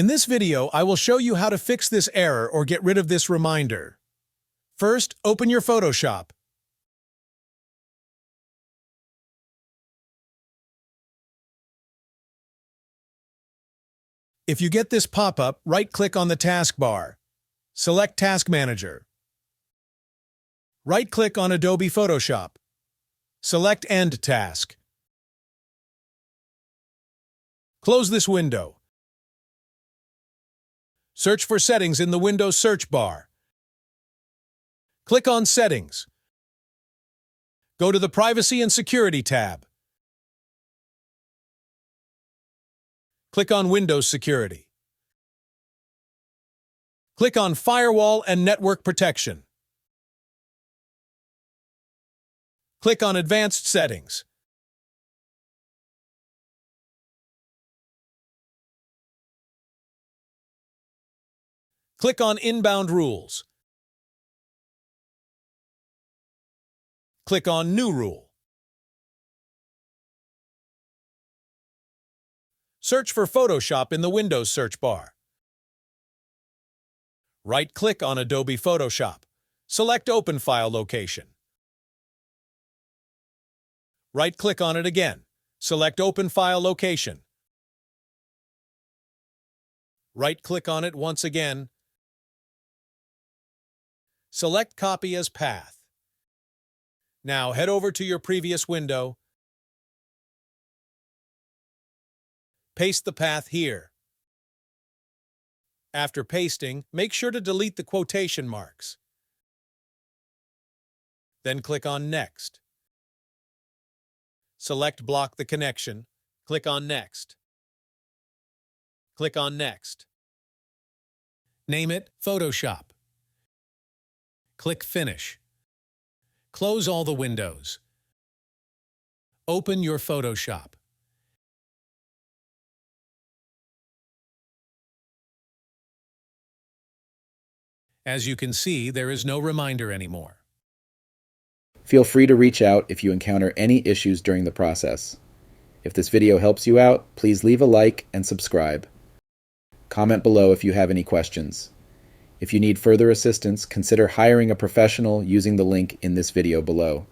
In this video, I will show you how to fix this error or get rid of this reminder. First, open your Photoshop. If you get this pop-up, right-click on the taskbar. Select Task Manager. Right-click on Adobe Photoshop. Select End Task. Close this window. Search for Settings in the Windows search bar. Click on Settings. Go to the Privacy and Security tab. Click on Windows Security. Click on Firewall and Network Protection. Click on Advanced Settings. Click on Inbound Rules. Click on New Rule. Search for Photoshop in the Windows search bar. Right-click on Adobe Photoshop. Select Open File Location. Right-click on it again. Select Open File Location. Right-click on it once again. Select Copy as Path. Now head over to your previous window. Paste the path here. After pasting, make sure to delete the quotation marks. Then click on Next. Select Block the connection. Click on Next. Click on Next. Name it Photoshop. Click Finish. Close all the windows. Open your Photoshop. As you can see, there is no reminder anymore. Feel free to reach out if you encounter any issues during the process. If this video helps you out, please leave a like and subscribe. Comment below if you have any questions. If you need further assistance, consider hiring a professional using the link in this video below.